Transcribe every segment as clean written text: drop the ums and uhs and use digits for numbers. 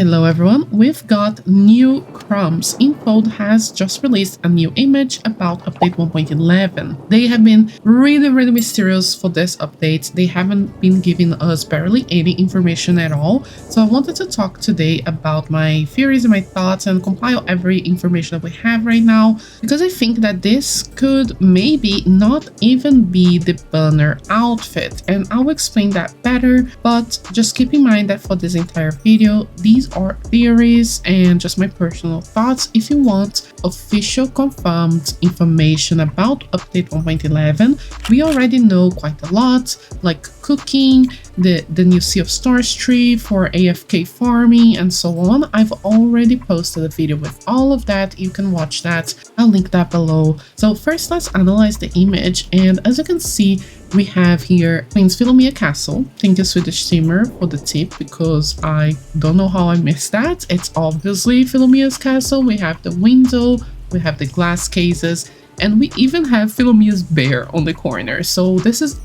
Hello everyone, we've got new crumbs. Infold has just released a new image about update 1.11. They have been really mysterious for this update. They haven't been giving us barely any information at all. So I wanted to talk today about my theories and my thoughts and compile every information that we have right now, because I think that this could maybe not even be the banner outfit, and I'll explain that better. But just keep in mind that for this entire video, these are theories and just my personal thoughts. If you want official confirmed information about update 1.11, we already know quite a lot, like cooking, the new Sea of Stars tree for AFK farming, and so on. I've already posted a video with all of that. You can watch that. I'll link that below. So first, let's analyze the image, and as you can see, we have here Queen's Philomia Castle. Thank you, Swedish Steamer, for the tip, because I don't know how I missed that. It's obviously Philomia's castle. We have the window, we have the glass cases, and we even have Philomia's bear on the corner. So this is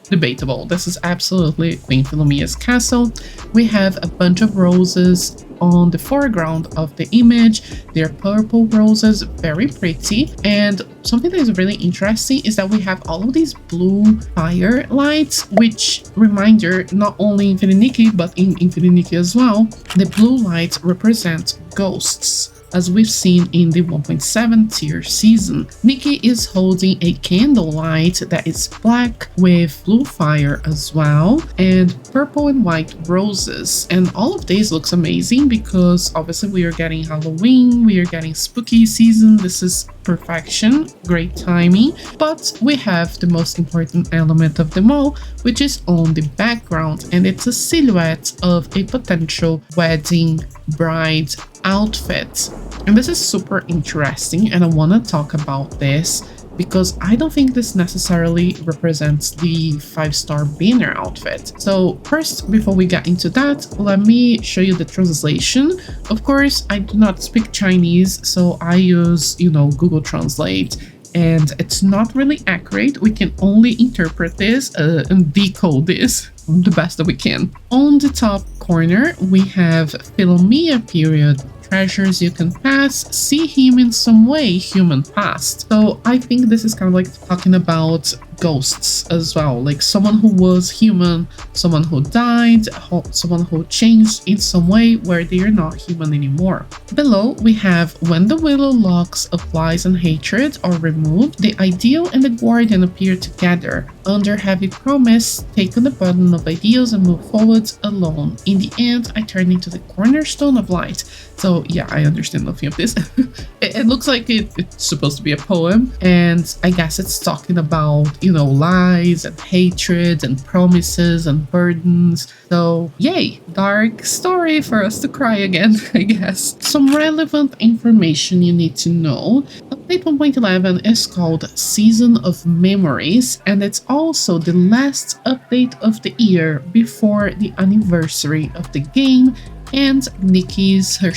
debatable. This is absolutely Queen Philomia's castle. We have a bunch of roses on the foreground of the image. They're purple roses, very pretty. And something that is really interesting is that we have all of these blue fire lights, which, reminder, not only in Nikki but in Nikki as well, the blue lights represent ghosts, as we've seen in the 1.7 tier season. Nikki is holding a candle light that is black with blue fire as well, and purple and white roses. And all of these looks amazing because obviously we are getting Halloween, we are getting spooky season. This is perfection, great timing. But we have the most important element of them all, which is on the background, and it's a silhouette of a potential wedding bride outfit. And this is super interesting, and I want to talk about this because I don't think this necessarily represents the 5-star banner outfit. So first, before we get into that, let me show you the translation. Of course, I do not speak Chinese, so I use, Google Translate, and it's not really accurate. We can only interpret this and decode this the best that we can. On the top corner, we have Philomia period. Treasures you can pass, see him in some way, human past. So I think this is kind of like talking about ghosts as well, like someone who was human, someone who died, someone who changed in some way where they are not human anymore. Below, we have when the willow locks of lies and hatred are removed, the ideal and the guardian appear together. Under heavy promise, take on the burden of ideals and move forward alone. In the end, I turn into the cornerstone of light. So yeah, I understand nothing of this. It looks like it's supposed to be a poem, and I guess it's talking about, lies and hatred and promises and burdens. So yay, dark story for us to cry again, I guess. Some relevant information you need to know. Update 1.11 is called Season of Memories, and it's also the last update of the year before the anniversary of the game and Nikki's her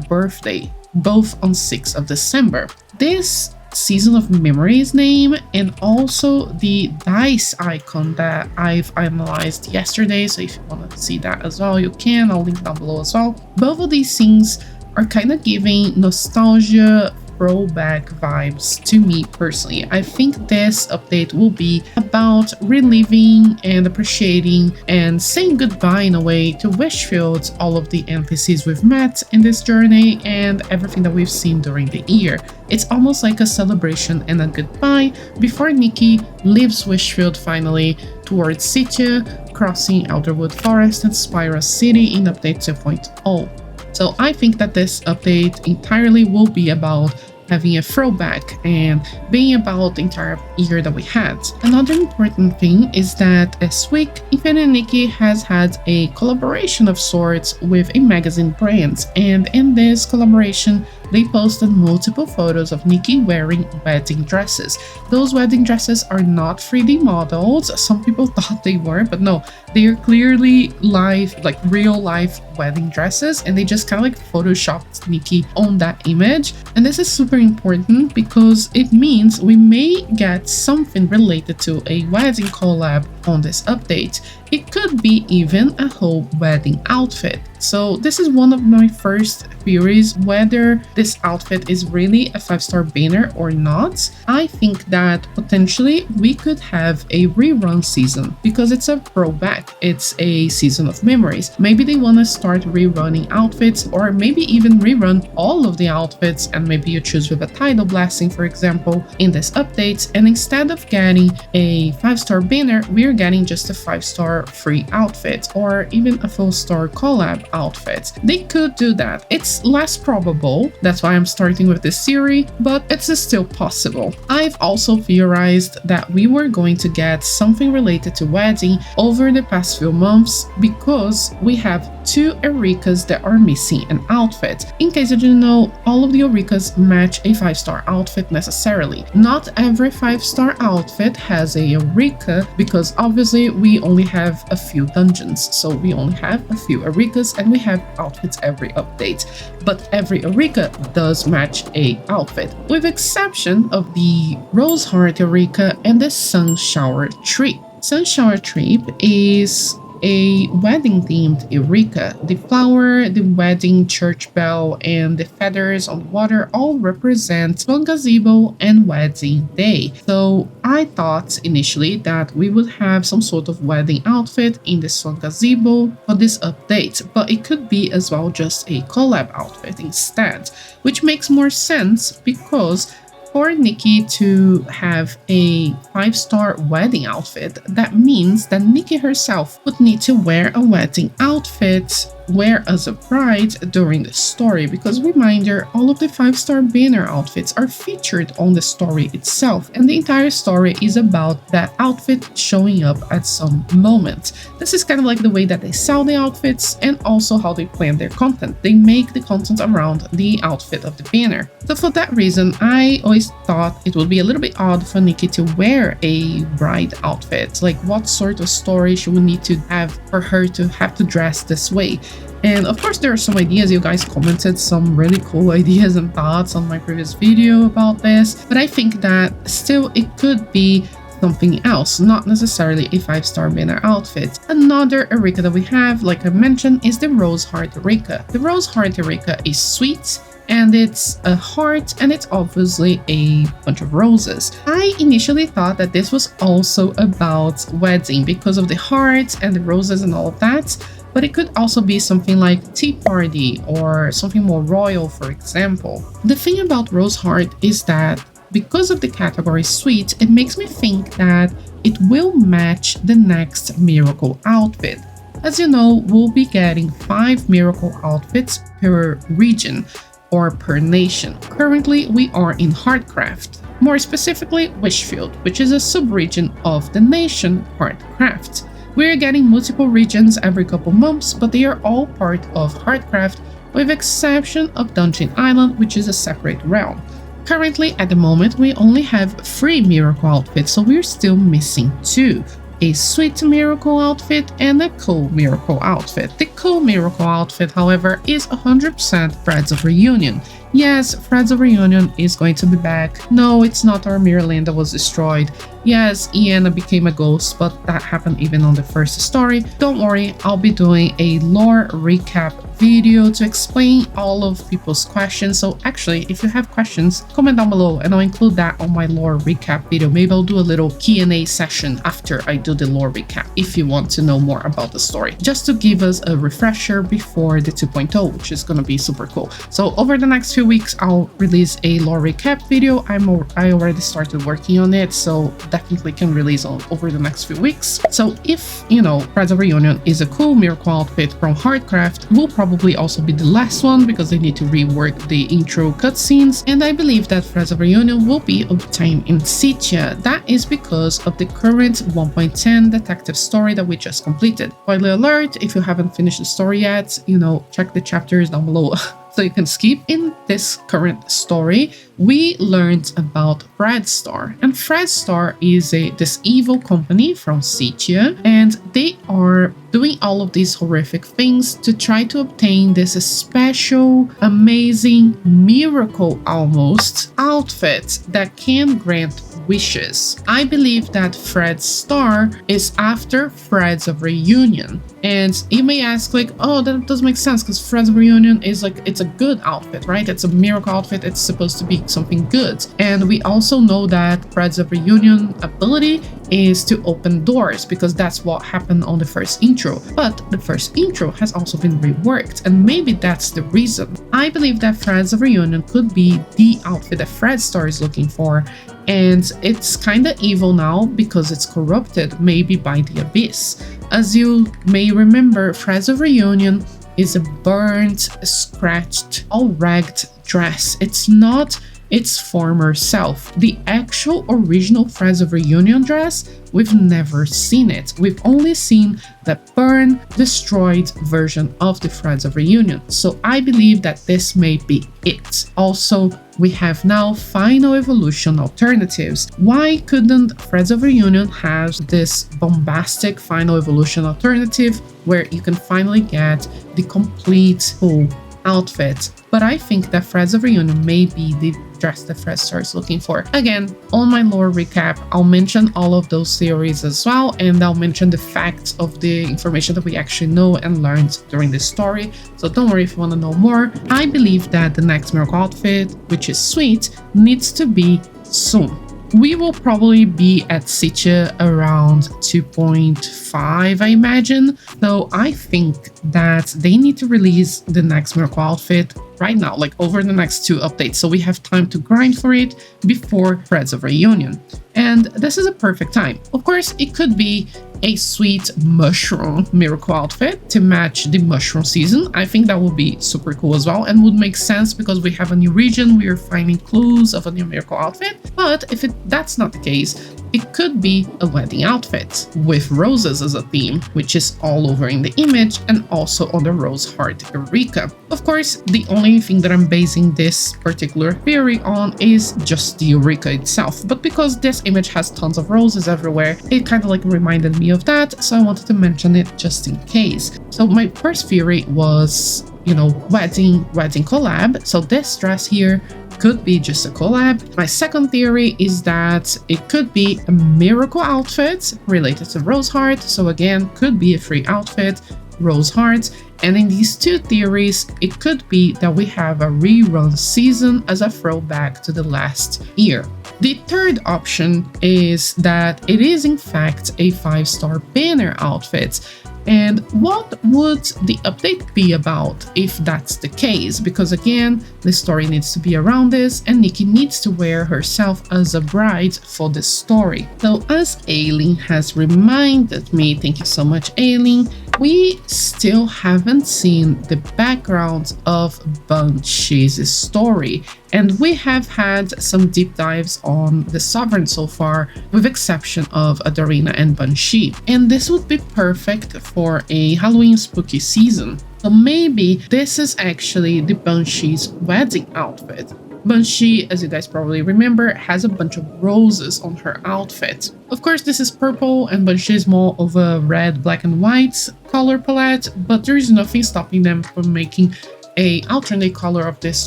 birthday, both on 6th of December. This Season of Memories name and also the dice icon that I've analyzed yesterday, so if you want to see that as well, you can. I'll link down below as well. Both of these things are kind of giving nostalgia, throwback vibes to me personally. I think this update will be about reliving and appreciating and saying goodbye in a way to Wishfield, all of the NPCs we've met in this journey and everything that we've seen during the year. It's almost like a celebration and a goodbye before Nikki leaves Wishfield finally towards Sitia, crossing Elderwood Forest and Spira City in update 2.0. So I think that this update entirely will be about having a throwback and being about the entire year that we had. Another important thing is that this week, Nikki has had a collaboration of sorts with a magazine brand, and in this collaboration, they posted multiple photos of Nikki wearing wedding dresses. Those wedding dresses are not 3D modeled. Some people thought they were, but no, they are clearly live, like real life wedding dresses, and they just kind of like photoshopped Nikki on that image. And this is super important because it means we may get something related to a wedding collab on this update. It could be even a whole wedding outfit. So this is one of my first theories whether this outfit is really a 5-star banner or not. I think that potentially we could have a rerun season because it's a throwback. It's a season of memories. Maybe they want to start rerunning outfits, or maybe even rerun all of the outfits, and maybe you choose with a title blessing, for example, in this update, and instead of getting a 5-star banner, we're getting just a 5-star free outfit or even a full star collab outfit. They could do that. It's less probable, that's why I'm starting with this theory, but it's still possible. I've also theorized that we were going to get something related to wedding over the past few months because we have 2 Eureka's that are missing an outfit. In case you didn't know, all of the Eureka's match a 5-star outfit necessarily. Not every 5-star outfit has a Eureka because obviously we only have a few dungeons, so we only have a few Eureka's and we have outfits every update. But every Eureka does match a outfit, with exception of the Rose Heart Eureka and the Sun Shower Tree. Sun Shower Tree is a wedding themed Eureka. The flower, the wedding church bell, and the feathers on water all represent Swan Gazebo and wedding day. So I thought initially that we would have some sort of wedding outfit in the Swan Gazebo for this update, but it could be as well just a collab outfit instead, which makes more sense because for Nikki to have a 5-star wedding outfit, that means that Nikki herself would need to wear a wedding outfit, wear as a bride during the story, because reminder, all of the 5-star banner outfits are featured on the story itself, and the entire story is about that outfit showing up at some moment. This is kind of like the way that they sell the outfits and also how they plan their content. They make the content around the outfit of the banner. So for that reason, I always thought it would be a little bit odd for Nikki to wear a bride outfit. Like, what sort of story she would need to have for her to have to dress this way? And of course, there are some ideas. You guys commented some really cool ideas and thoughts on my previous video about this, but I think that still it could be something else, not necessarily a 5-star banner outfit. Another Eureka that we have, like I mentioned, is the Rose Heart Eureka. The Rose Heart Eureka is sweet, and it's a heart, and it's obviously a bunch of roses. I initially thought that this was also about wedding because of the heart and the roses and all of that, but it could also be something like tea party or something more royal, for example. The thing about Rose Heart is that because of the category sweet, it makes me think that it will match the next miracle outfit. As you know, we'll be getting 5 miracle outfits per region or per nation. Currently, we are in Heartcraft, more specifically Wishfield, which is a sub-region of the nation Heartcraft. We're getting multiple regions every couple months, but they are all part of Heartcraft, with exception of Dungeon Island, which is a separate realm. Currently, at the moment, we only have 3 miracle outfits, so we're still missing 2. A sweet miracle outfit and a cool miracle outfit. The cool miracle outfit, however, is 100% Threads of Reunion. Yes, Threads of Reunion is going to be back. No, it's not our Mirrorland that was destroyed. Yes, Iana became a ghost, but that happened even on the first story. Don't worry, I'll be doing a lore recap video to explain all of people's questions. So actually, if you have questions, comment down below and I'll include that on my lore recap video. Maybe I'll do a little Q&A session after I do the lore recap if you want to know more about the story, just to give us a refresher before the 2.0, which is going to be super cool. So over the next few weeks, I'll release a lore recap video. I already started working on it, so definitely can release over the next few weeks. So if, you know, Threads of Reunion is a cool miracle outfit from Heartcraft, will probably also be the last one because they need to rework the intro cutscenes, and I believe that Threads of Reunion will be obtained in Sitia. That is because of the current 1.10 detective story that we just completed. Spoiler alert, if you haven't finished the story yet, you know, check the chapters down below. So you can skip. In this current story, we learned about Fredstar, and Fredstar is this evil company from Sitia, and they are doing all of these horrific things to try to obtain this special, amazing, miracle almost outfit that can grant wishes. I believe that Fred's star is after Fred's reunion. And you may ask, like, oh, that doesn't make sense because Fred's reunion is like, it's a good outfit, right? It's a miracle outfit. It's supposed to be something good. And we also know that Fred's reunion ability is to open doors because that's what happened on the first intro. But the first intro has also been reworked, and maybe that's the reason. I believe that Fred's reunion could be the outfit that Fred's star is looking for, and it's kind of evil now because it's corrupted, maybe by the abyss. As you may remember, Fred's reunion is a burnt, scratched, all ragged dress. It's not its former self. The actual original Fred's reunion dress, we've never seen it. We've only seen the burned, destroyed version of the Fred's reunion. So I believe that this may be it. Also, we have now final evolution alternatives. Why couldn't Fred's reunion have this bombastic final evolution alternative where you can finally get the complete full outfit? But I think that Fred's reunion may be the dress that Fred starts looking for. Again, on my lore recap, I'll mention all of those theories as well, and I'll mention the facts of the information that we actually know and learned during this story. So don't worry if you want to know more. I believe that the next miracle outfit, which is sweet, needs to be soon. We will probably be at Sitcha around 2.5, I imagine. So I think that they need to release the next miracle outfit right now, like over the next 2 updates, so we have time to grind for it before Fred's reunion. And this is a perfect time. Of course, it could be a sweet mushroom miracle outfit to match the mushroom season. I think that would be super cool as well and would make sense because we have a new region, we are finding clues of a new miracle outfit. But if that's not the case, it could be a wedding outfit with roses as a theme, which is all over in the image and also on the rose heart Eureka. Of course, the only thing that I'm basing this particular theory on is just the Eureka itself, but because this image has tons of roses everywhere, it kind of like reminded me of that, so I wanted to mention it just in case. So my first theory was, you know, wedding collab. So this dress here could be just a collab. My second theory is that it could be a miracle outfit related to Rose Heart. So again, could be a free outfit, Rose Heart. And in these 2 theories, it could be that we have a rerun season as a throwback to the last year. The third option is that it is in fact a 5-star banner outfit. And what would the update be about if that's the case? Because again, the story needs to be around this and Nikki needs to wear herself as a bride for this story. So as Aileen has reminded me, thank you so much Aileen, we still haven't seen the background of Banshee's story, and we have had some deep dives on the Sovereign so far, with exception of Adarina and Banshee, and this would be perfect for a Halloween spooky season. So maybe this is actually the Banshee's wedding outfit. Banshee, as you guys probably remember, has a bunch of roses on her outfit. Of course, this is purple and Banshee is more of a red, black and white color palette, but there is nothing stopping them from making a alternate color of this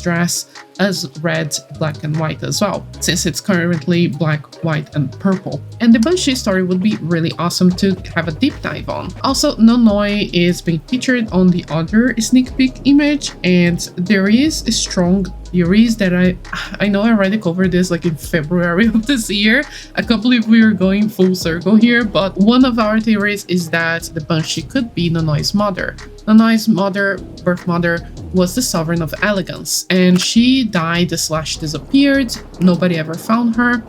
dress as red, black and white as well, since it's currently black, white and purple. And the Banshee story would be really awesome to have a deep dive on. Also, Nonoi is being featured on the other sneak peek image, and there is a strong theories that I know I already covered this like in February of this year. I can't believe we are going full circle here, but one of our theories is that the Banshee could be Nonoi's mother. Nonoi's birth mother, was the Sovereign of Elegance, and she died / disappeared. Nobody ever found her,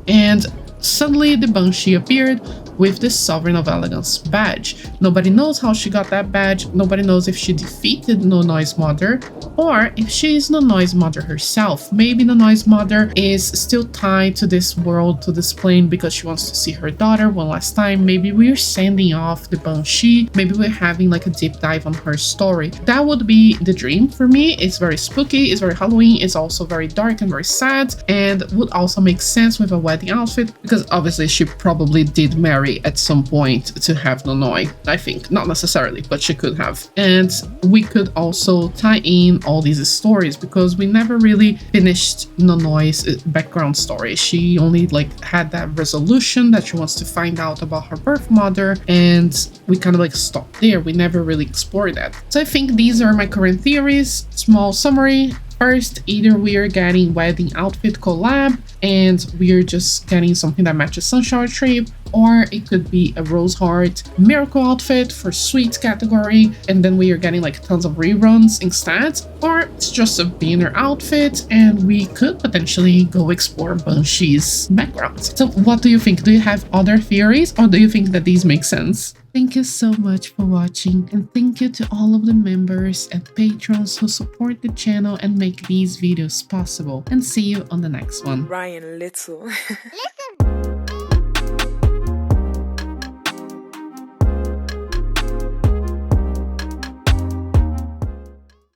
and suddenly the Banshee appeared with the Sovereign of Elegance badge. Nobody knows how she got that badge, nobody knows if she defeated Nonoi's mother, or if she is Nonoi's mother herself. Maybe Nonoi's mother is still tied to this world, to this plane, because she wants to see her daughter one last time. Maybe we're sending off the Banshee, maybe we're having like a deep dive on her story. That would be the dream for me. It's very spooky, it's very Halloween, it's also very dark and very sad, and would also make sense with a wedding outfit, because obviously she probably did marry necessary at some point to have Nonoi, I think. Not necessarily, but she could have. And we could also tie in all these stories because we never really finished Nonoi's background story. She only like had that resolution that she wants to find out about her birth mother, and we kind of like stopped there. We never really explored that. So I think these are my current theories. Small summary. First, either we are getting wedding outfit collab and we're just getting something that matches Sunshine Trip, or it could be a Rose Heart miracle outfit for sweet category and then we are getting like tons of reruns instead, or it's just a banner outfit and we could potentially go explore Banshee's background. So what do you think? Do you have other theories or do you think that these make sense? Thank you so much for watching, and thank you to all of the members and patrons who support the channel and make these videos possible. And see you on the next one. Ryan Little.